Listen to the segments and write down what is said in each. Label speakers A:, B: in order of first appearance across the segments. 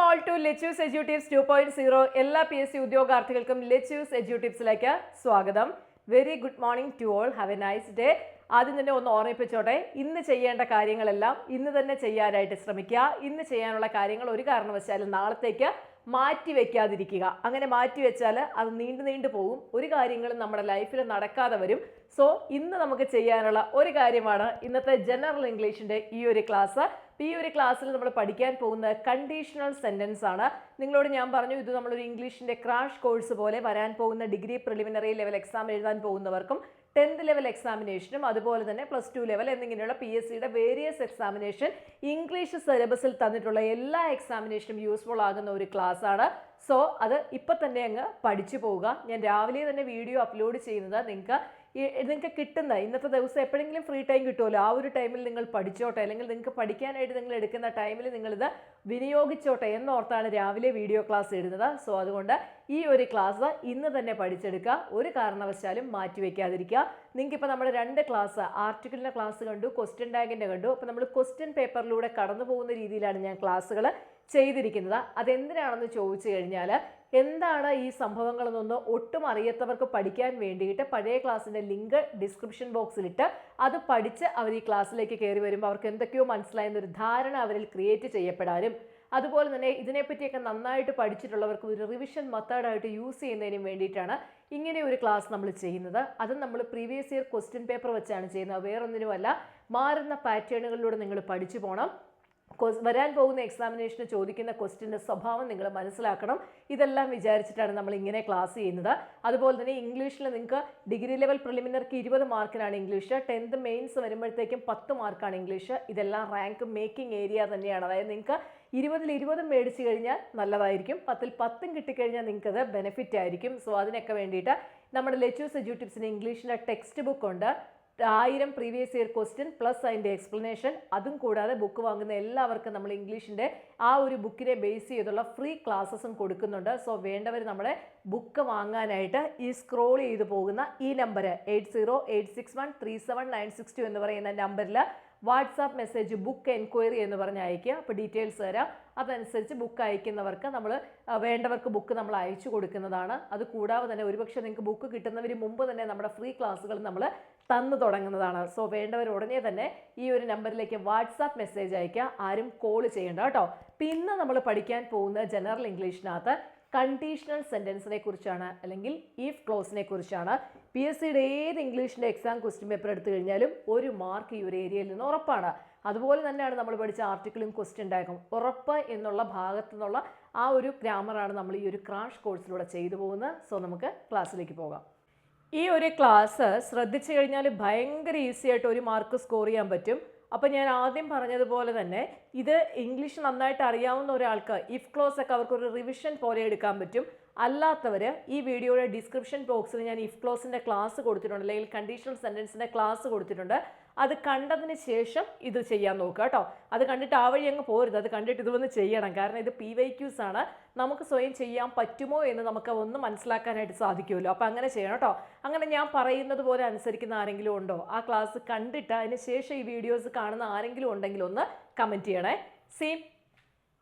A: all to Let's Edu Tips 2.0 എല്ലാ PSC ഉദ്യോഗാർത്ഥികൾക്കും Let's Edu Tipsലേക്ക് സ്വാഗതം. Very good morning to all. Have a nice day. ആദ്യം തന്നെ ഒന്ന് ഓർമ്മിപ്പിച്ചോട്ടെ, ഇന്ന് ചെയ്യേണ്ട കാര്യങ്ങളെല്ലാം ഇന്ന് തന്നെ ചെയ്യാനായിട്ട് ശ്രമിക്കുക. ഇന്ന് ചെയ്യാനുള്ള കാര്യങ്ങൾ ഒരു കാരണവശാലും നാളത്തേക്ക് മാറ്റി വെക്കാതിരിക്കുക. അങ്ങനെ മാറ്റി വെച്ചാൽ അത് നീണ്ടു പോകും, ഒരു കാര്യങ്ങളും നമ്മുടെ ലൈഫിൽ നടക്കാതെ വരും. സോ ഇന്ന് നമുക്ക് ചെയ്യാനുള്ള ഒരു കാര്യമാണ് ഇന്നത്തെ ജനറൽ ഇംഗ്ലീഷിൻ്റെ ഈ ഒരു ക്ലാസ്. ഈ ഒരു ക്ലാസ്സിൽ നമ്മൾ പഠിക്കാൻ പോകുന്ന കണ്ടീഷണൽ സെൻറ്റൻസ് ആണ്. നിങ്ങളോട് ഞാൻ പറഞ്ഞു, ഇത് നമ്മളൊരു ഇംഗ്ലീഷിൻ്റെ ക്രാഷ് കോഴ്സ് പോലെ വരാൻ പോകുന്ന ഡിഗ്രി പ്രിലിമിനറി ലെവൽ എക്സാം എഴുതാൻ പോകുന്നവർക്കും 10th ലെവൽ എക്സാമിനേഷനും അതുപോലെ തന്നെ +2 ലെവൽ എന്നിങ്ങനെയുള്ള PSCയുടെ വേരിയസ് എക്സാമിനേഷൻ ഇംഗ്ലീഷ് സിലബസിൽ തന്നിട്ടുള്ള എല്ലാ എക്സാമിനേഷനും യൂസ്ഫുൾ ആകുന്ന ഒരു ക്ലാസ് ആണ്. സോ അത് ഇപ്പം തന്നെ അങ്ങ് പഠിച്ചു പോവുക. ഞാൻ രാവിലെ തന്നെ വീഡിയോ അപ്ലോഡ് ചെയ്യുന്നത് നിങ്ങൾക്ക് കിട്ടുന്ന ഇന്നത്തെ ദിവസം എപ്പോഴെങ്കിലും ഫ്രീ ടൈം കിട്ടുമല്ലോ, ആ ഒരു ടൈമിൽ നിങ്ങൾ പഠിച്ചോട്ടെ, അല്ലെങ്കിൽ നിങ്ങൾക്ക് പഠിക്കാനായിട്ട് നിങ്ങൾ എടുക്കുന്ന ടൈമിൽ നിങ്ങളിത് വിനിയോഗിച്ചോട്ടെ എന്നോർത്താണ് രാവിലെ വീഡിയോ ക്ലാസ് ഇടുന്നത്. സോ അതുകൊണ്ട് ഈ ഒരു ക്ലാസ് ഇന്ന് തന്നെ പഠിച്ചെടുക്കുക, ഒരു കാരണവശാലും മാറ്റിവെക്കാതിരിക്കുക. നിങ്ങൾക്കിപ്പോൾ നമ്മുടെ 2 ക്ലാസ്, ആർട്ടിക്കിളിൻ്റെ ക്ലാസ് കണ്ടു, ക്വസ്റ്റ്യൻ ടാഗിൻ്റെ കണ്ടു. അപ്പോൾ നമ്മൾ ക്വസ്റ്റ്യൻ പേപ്പറിലൂടെ കടന്നു പോകുന്ന രീതിയിലാണ് ഞാൻ ക്ലാസ്സുകൾ ചെയ്തിരിക്കുന്നത്. അതെന്തിനാണെന്ന് ചോദിച്ചു കഴിഞ്ഞാൽ, എന്താണ് ഈ സംഭവങ്ങളെന്നൊന്ന് ഒട്ടും അറിയാത്തവർക്ക് പഠിക്കാൻ വേണ്ടിയിട്ട് പഴയ ക്ലാസ്സിൻ്റെ ലിങ്ക് ഡിസ്ക്രിപ്ഷൻ ബോക്സിലിട്ട് അത് പഠിച്ച് അവർ ഈ ക്ലാസ്സിലേക്ക് കയറി വരുമ്പോൾ അവർക്ക് എന്തൊക്കെയോ മനസ്സിലായെന്നൊരു ധാരണ അവരിൽ ക്രിയേറ്റ് ചെയ്യപ്പെടാനും, അതുപോലെ തന്നെ ഇതിനെപ്പറ്റിയൊക്കെ നന്നായിട്ട് പഠിച്ചിട്ടുള്ളവർക്ക് ഒരു റിവിഷൻ മെത്തേഡായിട്ട് യൂസ് ചെയ്യുന്നതിനും വേണ്ടിയിട്ടാണ് ഇങ്ങനെ ഒരു ക്ലാസ് നമ്മൾ ചെയ്യുന്നത്. അത് നമ്മൾ പ്രീവിയസ് ഇയർ ക്വസ്റ്റ്യൻ പേപ്പർ വെച്ചാണ് ചെയ്യുന്നത്, വേറൊന്നിനുമല്ല. മാറുന്ന പാറ്റേണുകളിലൂടെ നിങ്ങൾ പഠിച്ചു പോകണം. വരാൻ പോകുന്ന എക്സാമിനേഷന് ചോദിക്കുന്ന ക്വസ്റ്റ്യൻ്റെ സ്വഭാവം നിങ്ങൾ മനസ്സിലാക്കണം. ഇതെല്ലാം വിചാരിച്ചിട്ടാണ് നമ്മൾ ഇങ്ങനെ ക്ലാസ് ചെയ്യുന്നത്. അതുപോലെ തന്നെ ഇംഗ്ലീഷിൽ നിങ്ങൾക്ക് ഡിഗ്രി ലെവൽ പ്രിലിമിനറിക്ക് 20 മാർക്കിനാണ് ഇംഗ്ലീഷ്, 10th മെയിൻസ് വരുമ്പോഴത്തേക്കും 10 മാർക്കാണ് ഇംഗ്ലീഷ്. ഇതെല്ലാം റാങ്ക് മേക്കിംഗ് ഏരിയ തന്നെയാണ്. അതായത് നിങ്ങൾക്ക് 20ൽ 20 മേടിച്ച് കഴിഞ്ഞാൽ നല്ലതായിരിക്കും, 10ൽ 10 കിട്ടിക്കഴിഞ്ഞാൽ നിങ്ങൾക്കത് ബെനിഫിറ്റ് ആയിരിക്കും. സോ അതിനൊക്കെ വേണ്ടിയിട്ട് നമ്മുടെ ലെറ്റ്സ് എഡ്യൂ ടിപ്സിന് ഇംഗ്ലീഷിൻ്റെ ടെക്സ്റ്റ് ബുക്ക് ഉണ്ട്, 1000 പ്രീവിയസ് ഇയർ ക്വസ്റ്റ്യൻ പ്ലസ് അതിൻ്റെ എക്സ്പ്ലനേഷൻ. അതും കൂടാതെ ബുക്ക് വാങ്ങുന്ന എല്ലാവർക്കും നമ്മൾ ഇംഗ്ലീഷിൻ്റെ ആ ഒരു ബുക്കിനെ ബേസ് ചെയ്തുള്ള ഫ്രീ ക്ലാസ്സസും കൊടുക്കുന്നുണ്ട്. സോ വേണ്ടവർ നമ്മുടെ ബുക്ക് വാങ്ങാനായിട്ട് ഈ സ്ക്രോൾ ചെയ്ത് പോകുന്ന ഈ നമ്പർ 8086137962 എന്ന് പറയുന്ന നമ്പറിൽ വാട്സാപ്പ് മെസ്സേജ് ബുക്ക് എൻക്വയറി എന്ന് പറഞ്ഞ് അയയ്ക്കുക. അപ്പോൾ ഡീറ്റെയിൽസ് തരാം, അതനുസരിച്ച് ബുക്ക് അയക്കുന്നവർക്ക് നമ്മൾ വേണ്ടവർക്ക് ബുക്ക് നമ്മൾ അയച്ചു കൊടുക്കുന്നതാണ്. അത് കൂടാതെ തന്നെ ഒരുപക്ഷെ നിങ്ങൾക്ക് ബുക്ക് കിട്ടുന്നവർ മുമ്പ് തന്നെ നമ്മുടെ ഫ്രീ ക്ലാസ്സുകൾ നമ്മൾ തന്നു തുടങ്ങുന്നതാണ്. സോ വേണ്ടവർ ഉടനെ തന്നെ ഈ ഒരു നമ്പറിലേക്ക് വാട്സാപ്പ് മെസ്സേജ് അയയ്ക്കുക, ആരും കോൾ ചെയ്യേണ്ട കേട്ടോ. പിന്നെ നമ്മൾ പഠിക്കാൻ പോകുന്ന ജനറൽ ഇംഗ്ലീഷിനകത്ത് കണ്ടീഷണൽ സെൻറ്റൻസിനെ കുറിച്ചാണ്, അല്ലെങ്കിൽ ഈഫ് ക്ലോസിനെ കുറിച്ചാണ്. PSCയുടെ ഏത് ഇംഗ്ലീഷിൻ്റെ എക്സാം ക്വസ്റ്റ്യൻ പേപ്പർ എടുത്തു കഴിഞ്ഞാലും 1 മാർക്ക് ഈ ഒരു ഏരിയയിൽ നിന്ന് ഉറപ്പാണ്. അതുപോലെ തന്നെയാണ് നമ്മൾ പഠിച്ച ആർട്ടിക്കിളും ക്വസ്റ്റ്യൻ ടാഗും. ഉറപ്പ് എന്നുള്ള ഭാഗത്തു നിന്നുള്ള ആ ഒരു ഗ്രാമറാണ് നമ്മൾ ഈ ഒരു ക്രാഷ് കോഴ്സിലൂടെ ചെയ്തു പോകുന്നത്. സോ നമുക്ക് ക്ലാസ്സിലേക്ക് പോകാം. ഈ ഒരു ക്ലാസ് ശ്രദ്ധിച്ചു കഴിഞ്ഞാൽ ഭയങ്കര ഈസി ആയിട്ട് 1 മാർക്ക് സ്കോർ ചെയ്യാൻ പറ്റും. അപ്പോൾ ഞാൻ ആദ്യം പറഞ്ഞതുപോലെ തന്നെ ഇത് ഇംഗ്ലീഷ് നന്നായിട്ട് അറിയാവുന്ന ഒരാൾക്ക് ഇഫ് ക്ലോസ് ഒക്കെ അവർക്കൊരു റിവിഷൻ പോലെ എടുക്കാൻ പറ്റും. അല്ലാത്തവർ ഈ വീഡിയോയുടെ ഡിസ്ക്രിപ്ഷൻ ബോക്സിൽ ഞാൻ ഇഫ് ക്ലോസിൻ്റെ ക്ലാസ് കൊടുത്തിട്ടുണ്ട്, അല്ലെങ്കിൽ കണ്ടീഷണൽ സെൻറ്റൻസിൻ്റെ ക്ലാസ് കൊടുത്തിട്ടുണ്ട്. അത് കണ്ടതിന് ശേഷം ഇത് ചെയ്യാൻ നോക്കുക കേട്ടോ. അത് കണ്ടിട്ട് ആ വഴി അങ്ങ് പോരുത്, അത് കണ്ടിട്ട് ഇതൊന്ന് ചെയ്യണം. കാരണം ഇത് PYQs ആണ്, നമുക്ക് സ്വയം ചെയ്യാൻ പറ്റുമോ എന്ന് നമുക്ക് ഒന്ന് മനസ്സിലാക്കാനായിട്ട് സാധിക്കുമല്ലോ. അപ്പോൾ അങ്ങനെ ചെയ്യണം കേട്ടോ. അങ്ങനെ ഞാൻ പറയുന്നത് പോലെ അനുസരിക്കുന്ന ആരെങ്കിലും ഉണ്ടോ? ആ ക്ലാസ് കണ്ടിട്ട് അതിന് ശേഷം ഈ വീഡിയോസ് കാണുന്ന ആരെങ്കിലും ഉണ്ടെങ്കിൽ ഒന്ന് കമൻറ്റ് ചെയ്യണേ. See,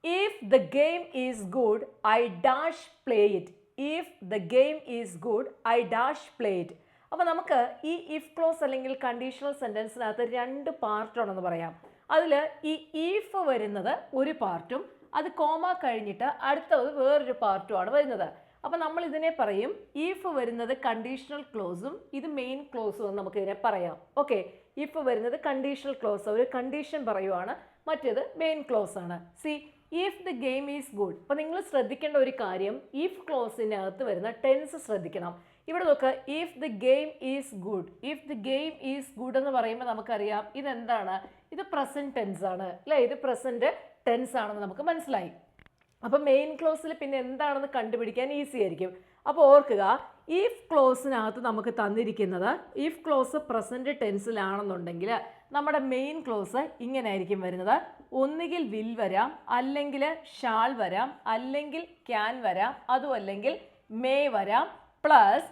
A: if the game is good, I dash play it. If the game is good, I dash play it. അപ്പോൾ നമുക്ക് ഈ ഇഫ് ക്ലോസ് അല്ലെങ്കിൽ കണ്ടീഷണൽ സെൻറ്റൻസിനകത്ത് 2 പാർട്ടാണെന്ന് പറയാം. അതിൽ ഈ ഈഫ് വരുന്നത് ഒരു പാർട്ടും അത് കോമ കഴിഞ്ഞിട്ട് അടുത്തത് വേറൊരു പാർട്ടുമാണ് വരുന്നത്. അപ്പോൾ നമ്മൾ ഇതിനെ പറയും, ഈഫ് വരുന്നത് കണ്ടീഷണൽ ക്ലോസും ഇത് മെയിൻ ക്ലോസും എന്ന് നമുക്ക് ഇതിനെ പറയാം. ഓക്കെ, ഇഫ് വരുന്നത് കണ്ടീഷണൽ ക്ലോസ്, ഒരു കണ്ടീഷൻ പറയുവാണ്, മറ്റേത് മെയിൻ ക്ലോസ് ആണ്. C, if the game is good. അപ്പോൾ നിങ്ങൾ ശ്രദ്ധിക്കേണ്ട ഒരു കാര്യം, ഇഫ് ക്ലോസിനകത്ത് വരുന്ന ടെൻസ് ശ്രദ്ധിക്കണം. ഇവിടെ നോക്കുക, if the game is good. If the game is good എന്ന് പറയുമ്പോൾ നമുക്കറിയാം ഇതെന്താണ്, ഇത് പ്രസൻറ്റ് ടെൻസ് ആണ് അല്ലേ, ഇത് പ്രസൻറ്റ് ടെൻസ് ആണെന്ന് നമുക്ക് മനസ്സിലായി. അപ്പോൾ മെയിൻ ക്ലോസിൽ പിന്നെ എന്താണെന്ന് കണ്ടുപിടിക്കാൻ ഈസി ആയിരിക്കും. അപ്പോൾ ഓർക്കുക, ഇഫ് ക്ലോസിനകത്ത് നമുക്ക് തന്നിരിക്കുന്നത്, ഇഫ് ക്ലോസ് പ്രസൻറ്റ് ടെൻസിലാണെന്നുണ്ടെങ്കിൽ നമ്മുടെ മെയിൻ ക്ലോസ് ഇങ്ങനെ ആയിരിക്കും വരുന്നത്. ഒന്നുകിൽ വിൽ വരാം, അല്ലെങ്കിൽ ഷാൾ വരാം, അല്ലെങ്കിൽ ക്യാൻ വരാം, അതും അല്ലെങ്കിൽ മേ വരാം, plus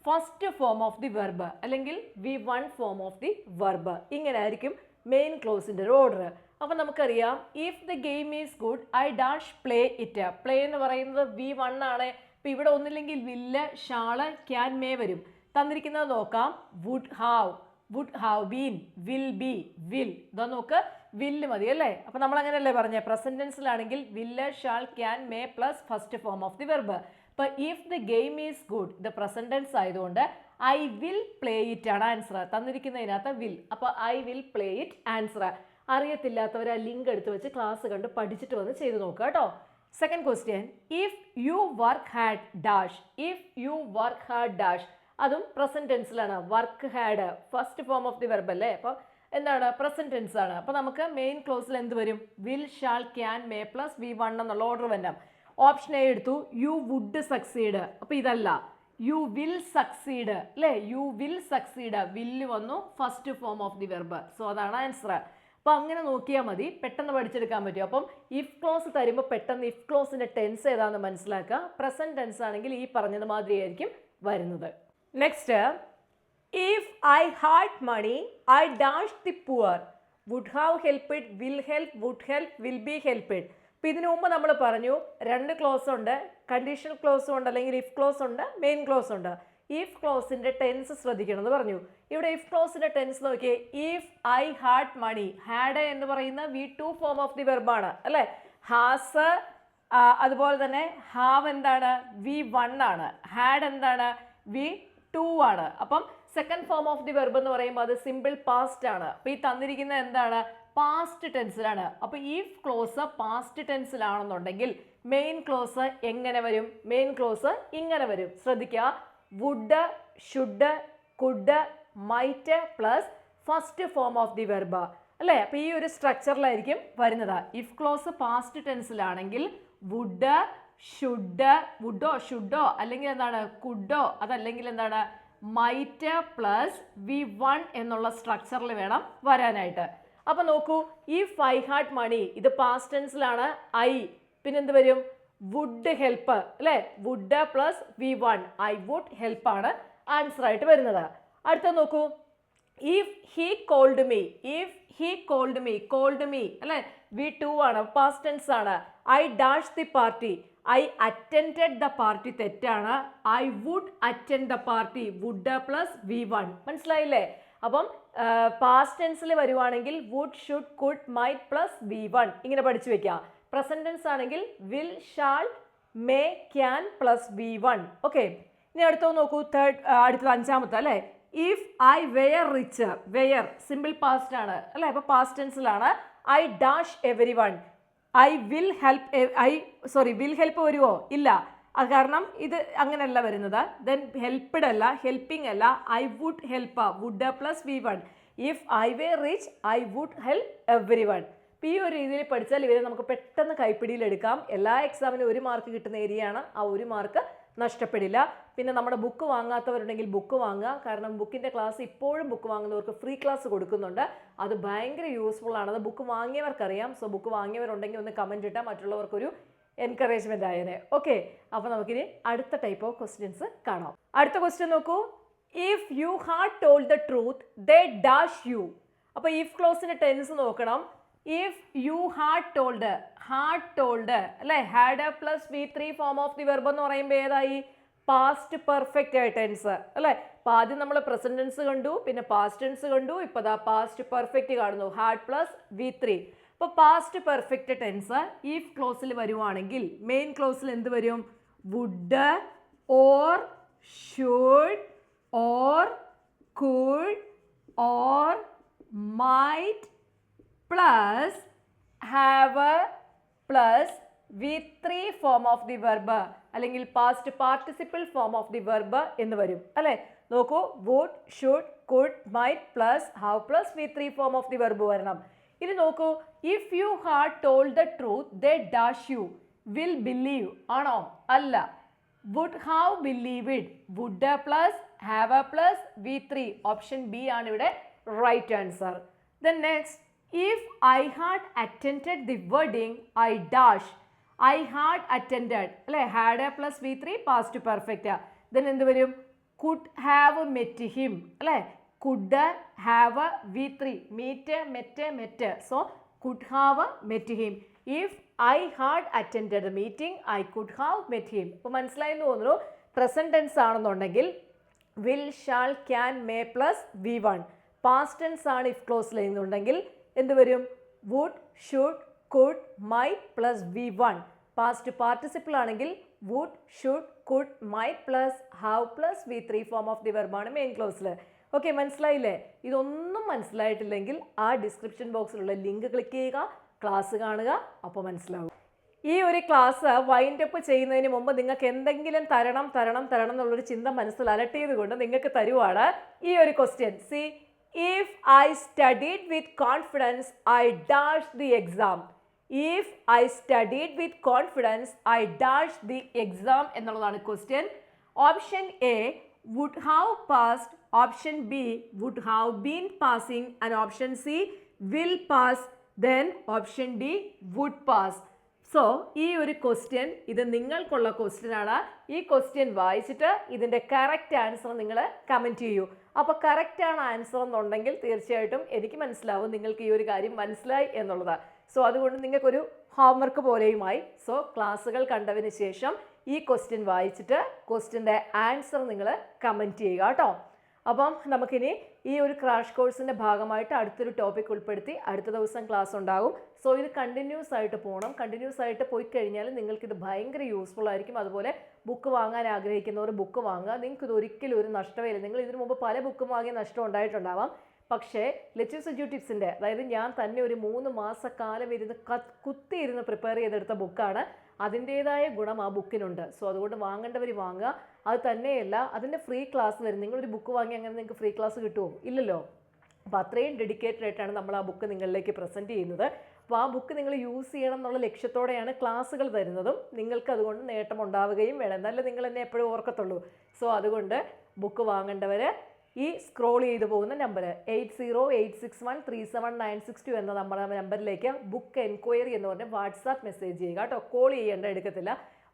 A: first form of the verb അല്ലെങ്കിൽ V1 form of the verb. ഇങ്ങനെ ആയിരിക്കും മെയിൻ ക്ലോസിൻ്റെ ഒരു ഓർഡർ. അപ്പം നമുക്കറിയാം if the game is good I dash play it. Play എന്ന് പറയുന്നത് V1 ആണ്. ഇപ്പം ഇവിടെ ഒന്നില്ലെങ്കിൽ വില്ല്, ഷാള്, ക്യാൻ, മേ വരും. തന്നിരിക്കുന്നത് നോക്കാം. Would have been, will be, will. ഇതാ നോക്ക്, വില്ല് മതി അല്ലേ. അപ്പം നമ്മൾ അങ്ങനെയല്ലേ പറഞ്ഞത്, പ്രസന്റ് ടെൻസിലാണെങ്കിൽ will, shall, can, may plus first form of the verb. ഇപ്പോൾ if the game is good ഇത് പ്രസന്റ് ടെൻസ് ആയതുകൊണ്ട് ഐ വിൽ പ്ലേ ഇറ്റ് ആണ് ആൻസർ. തന്നിരിക്കുന്നതിനകത്ത് വിൽ, അപ്പോൾ I will play it answer. അറിയത്തില്ലാത്തവർ ആ ലിങ്ക് എടുത്ത് വെച്ച് ക്ലാസ് കണ്ട് പഠിച്ചിട്ട് വന്ന് ചെയ്ത് നോക്കുക കേട്ടോ. Second question, if you work hard dash. If you work hard dash, അതും പ്രസന്റ് ടെൻസിലാണ്. Work hard first form of the verb അല്ലേ, അപ്പോൾ എന്താണ് പ്രസന്റ് ടെൻസ് ആണ്. അപ്പോൾ നമുക്ക് മെയിൻ ക്ലോസിൽ എന്ത് വരും? Will, shall, can, may plus V1 എന്നുള്ള ഓർഡർ വരണം. ഓപ്ഷൻ എ എടുത്തു, യു വുഡ് സക്സീഡ്. അപ്പോൾ ഇതല്ല, യു വിൽ സക്സീഡ് അല്ലേ, യു വിൽ സക്സീഡ്. വില്ല് വന്നു first form of the verb. So അതാണ് ആൻസർ. അപ്പോൾ അങ്ങനെ നോക്കിയാൽ മതി, പെട്ടെന്ന് പഠിച്ചെടുക്കാൻ പറ്റും. അപ്പം ഇഫ് ക്ലോസ് തരുമ്പോൾ പെട്ടെന്ന് ഇഫ് ക്ലോസിൻ്റെ ടെൻസ് ഏതാണെന്ന് മനസ്സിലാക്കുക. പ്രസന്റ് ടെൻസ് ആണെങ്കിൽ ഈ പറഞ്ഞത് മാതിരി ആയിരിക്കും വരുന്നത്. Next, if I had money I dash the poor. Would have helped, will help, would help, will be helped. അപ്പോൾ ഇതിനു മുമ്പ് നമ്മൾ പറഞ്ഞു രണ്ട് ക്ലോസ് ഉണ്ട്, കണ്ടീഷണൽ ക്ലോസും ഉണ്ട്, അല്ലെങ്കിൽ ഇഫ് ക്ലോസ് ഉണ്ട്, മെയിൻ ക്ലോസ് ഉണ്ട്. ഇഫ് ക്ലോസിൻ്റെ ടെൻസ് ശ്രദ്ധിക്കണം എന്ന് പറഞ്ഞു. ഇവിടെ ഇഫ് ക്ലോസിൻ്റെ ടെൻസ് നോക്കിയേ, if I had money. Had എന്ന് പറയുന്ന V2 ഫോം ഓഫ് ദി വെർബാണ് അല്ലേ. ഹാസ് അതുപോലെ തന്നെ ഹാവ് എന്താണ് V1 ആണ്. ഹാഡ് എന്താണ് V2 ആണ്. അപ്പം second form of the verb എന്ന് പറയുമ്പോൾ അത് സിമ്പിൾ പാസ്റ്റ് ആണ്. അപ്പോൾ ഈ തന്നിരിക്കുന്നത് എന്താണ്? പാസ്റ്റ് ടെൻസിലാണ്. അപ്പോൾ ഇഫ് ക്ലോസ് പാസ്റ്റ് ടെൻസിലാണെന്നുണ്ടെങ്കിൽ മെയിൻ ക്ലോസ് എങ്ങനെ വരും? മെയിൻ ക്ലോസ് ഇങ്ങനെ വരും. ശ്രദ്ധിക്കുക, would, should, could, might plus first form of the verb അല്ലേ. അപ്പോൾ ഈ ഒരു സ്ട്രക്ചറിലായിരിക്കും വരുന്നത്. ഇഫ് ക്ലോസ് പാസ്റ്റ് ടെൻസിലാണെങ്കിൽ വുഡ്, ഷുഡ്, വുഡോ ഷുഡോ അല്ലെങ്കിൽ എന്താണ് കുഡോ, അതല്ലെങ്കിൽ എന്താണ് മൈറ്റ് പ്ലസ് V1 എന്നുള്ള സ്ട്രക്ചറിൽ വേണം വരാനായിട്ട്. അപ്പോൾ നോക്കൂ, ഇഫ് ഐ ഹാഡ് മണി ഇത് പാസ്റ്റ് ടെൻസിലാണ്. ഐ പിന്നെ എന്ത് വരും? വുഡ് ഹെൽപ്പ് അല്ലേ. Would plus V1 I would help ആണ് ആൻസർ ആയിട്ട് വരുന്നത്. അടുത്ത നോക്കൂ, if he called me. If he called me, called me അല്ലേ, V2 ആണ്, പാസ്റ്റ് ടെൻസ് ആണ്. I dash the party, I attended the party തെറ്റാണ്. I would attend the party, would plus V1. മനസ്സിലായില്ലേ? അപ്പം പാസ്റ്റ് ടെൻസിൽ വരുവാണെങ്കിൽ would, should, could, might plus V1 ഇങ്ങനെ പഠിച്ചു വെക്കാം. പ്രസന്റ് ടെൻസ് ആണെങ്കിൽ will, shawl, may, can plus V1. Okay, ഇനി അടുത്തോ നോക്കൂ. അടുത്തത് അഞ്ചാമത്തെ അല്ലേ. If I were rich. Were simple past ആണ് അല്ലേ, അപ്പോൾ പാസ്റ്റ് ടെൻസിലാണ്. I dash everyone. I will help. Will help വരുമോ? ഇല്ല, അത് കാരണം ഇത് അങ്ങനെയല്ല വരുന്നത്. ദെൻ ഹെൽപ്ഡ് അല്ല, ഹെൽപ്പിംഗ് അല്ല. I would help, would plus V1. If I were rich I would help everyone. അപ്പോൾ ഈ ഒരു രീതിയിൽ പഠിച്ചാൽ ഇവരെ നമുക്ക് പെട്ടെന്ന് കൈപ്പിടിയിലെടുക്കാം. എല്ലാ എക്സാമിനും 1 മാർക്ക് കിട്ടുന്ന ഏരിയയാണ്. ആ 1 മാർക്ക് നഷ്ടപ്പെടില്ല. പിന്നെ നമ്മുടെ ബുക്ക് വാങ്ങാത്തവരുണ്ടെങ്കിൽ ബുക്ക് വാങ്ങുക. കാരണം ബുക്കിൻ്റെ ക്ലാസ് ഇപ്പോഴും ബുക്ക് വാങ്ങുന്നവർക്ക് ഫ്രീ ക്ലാസ് കൊടുക്കുന്നുണ്ട്. അത് ഭയങ്കര യൂസ്ഫുൾ ആണ്. അത് ബുക്ക് വാങ്ങിയവർക്കറിയാം. സോ ബുക്ക് വാങ്ങിയവരുണ്ടെങ്കിൽ ഒന്ന് കമൻറ്റ് ഇട്ടാൽ മറ്റുള്ളവർക്കൊരു എൻകറേജ്മെൻ്റ് ആയതിനെ. ഓക്കെ, അപ്പോൾ നമുക്കിനി അടുത്ത ടൈപ്പ് ഓഫ് ക്വസ്റ്റ്യൻസ് കാണാം. അടുത്ത ക്വസ്റ്റ്യൻ നോക്കൂ, if you had told the truth they dash you. അപ്പോൾ ഇഫ് ക്ലോസിൻ്റെ ടെൻസ് നോക്കണം. ഇഫ് യു ഹാഡ് ടോൾഡ് അല്ലേ, had plus V3 form of the verb എന്ന് പറയുമ്പോൾ ഏതായി? പാസ്റ്റ് പെർഫെക്റ്റ് ടെൻസ് അല്ലേ. അപ്പോൾ ആദ്യം നമ്മൾ പ്രസന്റ് ടെൻസ് കണ്ടു, പിന്നെ പാസ്റ്റ് ടെൻസ് കണ്ടു, ഇപ്പോൾ ദാ പാസ്റ്റ് പെർഫെക്റ്റ് കാണുന്നു. Had plus V3. ഇപ്പോൾ പാസ്റ്റ് പെർഫെക്റ്റ് ടെൻസ് ഇഫ് ക്ലോസിൽ വരുവാണെങ്കിൽ മെയിൻ ക്ലോസിൽ എന്ത് വരും? Would, or, should, or, could, or, might plus have plus V3 form of the verb അല്ലെങ്കിൽ past participle form of the verb എന്ന് വരും അല്ലേ. നോക്കൂ, would, should, could, might plus have plus V3 form of the verb വരണം. ഇനി നോക്കൂ, if you had told the truth they dash U. Will believe ആണോ? അല്ല. Would have believed, would plus have plus V3. Option B ആണ് ഇവിടെ right answer. Then next, if I had attended the wedding I dash. I had attended അല്ലേ, had plus V3 past perfect. Then എന്ത് വരും? Could have met him അല്ലേ, could have V3 meet met so could have met him. If I had attended meeting I could have met him. ഇപ്പോൾ മനസ്സിലായെന്ന് തോന്നുന്നു. Present tense ആണെന്നുണ്ടെങ്കിൽ will shall can may plus V1. Past tense ആണ് if ക്ലോസിൽ എന്നുണ്ടെങ്കിൽ എന്ത് വരും, would should could might plus V1. Past participle ആണെങ്കിൽ would should could might plus have plus V3 form of the വെർബാണ് മെയിൻ ക്ലോസിൽ. Okay, മനസ്സിലായില്ലേ? ഇതൊന്നും മനസ്സിലായിട്ടില്ലെങ്കിൽ ആ ഡിസ്ക്രിപ്ഷൻ ബോക്സിലുള്ള ലിങ്ക് ക്ലിക്ക് ചെയ്യുക, ക്ലാസ് കാണുക, അപ്പോൾ മനസ്സിലാവും. ഈ ഒരു ക്ലാസ് വൈൻഡ് അപ്പ് ചെയ്യുന്നതിന് മുമ്പ് നിങ്ങൾക്ക് എന്തെങ്കിലും തരണം എന്നുള്ളൊരു ചിന്ത മനസ്സിൽ അലട്ടിയത് കൊണ്ട് നിങ്ങൾക്ക് തരുവാണ് ഈ ഒരു question. C, if I studied with confidence I dash the exam. If I studied with confidence I dash the exam എന്നുള്ളതാണ് question. Option A would have passed, option B would have been passing, and option C will pass, then option D would pass. So ഈ ഒരു question ഇത് നിങ്ങൾക്കുള്ള question ആണ്. ഈ question വായിച്ചിട്ട് ഇതിൻ്റെ correct answer നിങ്ങൾ കമൻറ്റ് ചെയ്യൂ. അപ്പോൾ കറക്റ്റ് ആണ് ആൻസർ എന്നുണ്ടെങ്കിൽ തീർച്ചയായിട്ടും എനിക്ക് മനസ്സിലാവും നിങ്ങൾക്ക് ഈ ഒരു കാര്യം മനസ്സിലായി എന്നുള്ളതാണ്. സോ അതുകൊണ്ട് നിങ്ങൾക്കൊരു ഹോംവർക്ക് പോലെയുമായി. സോ ക്ലാസ്സുകൾ കണ്ടതിന് ശേഷം ഈ ക്വസ്റ്റ്യൻ വായിച്ചിട്ട് ക്വസ്റ്റ്യൻ്റെ ആൻസർ നിങ്ങൾ കമൻറ്റ് ചെയ്യുക കേട്ടോ. അപ്പം നമുക്കിനി ഈ ഒരു ക്രാഷ് കോഴ്സിൻ്റെ ഭാഗമായിട്ട് അടുത്തൊരു ടോപ്പിക് ഉൾപ്പെടുത്തി അടുത്ത ദിവസം ക്ലാസ് ഉണ്ടാകും. സോ ഇത് കണ്ടിന്യൂസ് ആയിട്ട് പോകണം. കണ്ടിന്യൂസ് ആയിട്ട് പോയി കഴിഞ്ഞാൽ നിങ്ങൾക്കിത് ഭയങ്കര യൂസ്ഫുൾ ആയിരിക്കും. അതുപോലെ ബുക്ക് വാങ്ങാൻ ആഗ്രഹിക്കുന്നവർ ബുക്ക് വാങ്ങുക. നിങ്ങൾക്കിത് ഒരിക്കലും ഒരു നഷ്ടമില്ല. നിങ്ങൾ ഇതിനു മുമ്പ് പല ബുക്കും വാങ്ങിയ നഷ്ടം ഉണ്ടായിട്ടുണ്ടാവാം. പക്ഷേ ലെറ്റ്യൂസ് എഡ്യൂട്ടിപ്സിൻ്റെ, അതായത് ഞാൻ തന്നെ ഒരു 3 മാസക്കാലം ഇരുന്ന് കുത്തിയിരുന്ന് പ്രിപ്പയർ ചെയ്തെടുത്ത ബുക്കാണ്. അതിൻ്റേതായ ഗുണം ആ ബുക്കിനുണ്ട്. സോ അതുകൊണ്ട് വാങ്ങേണ്ടവർ വാങ്ങുക. അത് തന്നെയല്ല, അതിൻ്റെ ഫ്രീ ക്ലാസ് വരും. നിങ്ങളൊരു ബുക്ക് വാങ്ങി അങ്ങനെ നിങ്ങൾക്ക് ഫ്രീ ക്ലാസ് കിട്ടുമോ? ഇല്ലല്ലോ. അപ്പോൾ അത്രയും ഡെഡിക്കേറ്റഡ് ആയിട്ടാണ് നമ്മൾ ആ ബുക്ക് നിങ്ങളിലേക്ക് പ്രസൻറ്റ് ചെയ്യുന്നത്. അപ്പോൾ ആ ബുക്ക് നിങ്ങൾ യൂസ് ചെയ്യണം എന്നുള്ള ലക്ഷ്യത്തോടെയാണ് ക്ലാസ്സുകൾ തരുന്നതും. നിങ്ങൾക്ക് അതുകൊണ്ട് നേട്ടം ഉണ്ടാവുകയും വേണം. എന്നാലേ നിങ്ങൾ എന്നെ എപ്പോഴും ഓർക്കത്തുള്ളൂ. സോ അതുകൊണ്ട് ബുക്ക് വാങ്ങേണ്ടവർ ഈ സ്ക്രോൾ ചെയ്ത് പോകുന്ന നമ്പർ 8086137962 എന്ന നമ്മുടെ നമ്പറിലേക്ക് ബുക്ക് എൻക്വയറി എന്ന് പറഞ്ഞ് വാട്സാപ്പ് മെസ്സേജ് ചെയ്യുക കേട്ടോ. കോൾ ചെയ്യേണ്ട, എടുക്കത്തില്ല.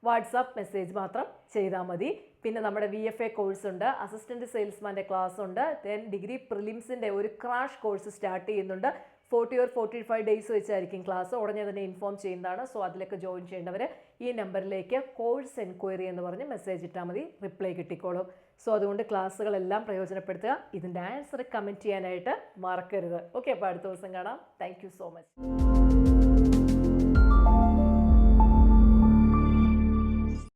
A: വാട്സാപ്പ് മെസ്സേജ് മാത്രം ചെയ്താൽ മതി. പിന്നെ നമ്മുടെ VFA കോഴ്സ് ഉണ്ട്, അസിസ്റ്റൻറ്റ് സെയിൽസ്മാൻ്റെ ക്ലാസ് ഉണ്ട്, ദെൻ ഡിഗ്രി പ്രിലിംസിൻ്റെ ഒരു ക്രാഷ് കോഴ്സ് സ്റ്റാർട്ട് ചെയ്യുന്നുണ്ട്. 40 or 45 ഡേയ്സ് വെച്ചായിരിക്കും ക്ലാസ്. ഉടനെ തന്നെ ഇൻഫോം ചെയ്യുന്നതാണ്. സോ അതിലേക്ക് ജോയിൻ ചെയ്യേണ്ടവർ ഈ നമ്പറിലേക്ക് കോഴ്സ് എൻക്വയറി എന്ന് പറഞ്ഞ് മെസ്സേജ് ഇട്ടാൽ മതി, റിപ്ലൈ കിട്ടിക്കോളും. സോ അതുകൊണ്ട് ക്ലാസ്സുകളെല്ലാം പ്രയോജനപ്പെടുത്തുക. ഇതിൻ്റെ ആൻസർ കമൻറ്റ് ചെയ്യാനായിട്ട് മറക്കരുത്. ഓക്കെ, അപ്പോൾ അടുത്ത ദിവസം കാണാം. Thank you so much.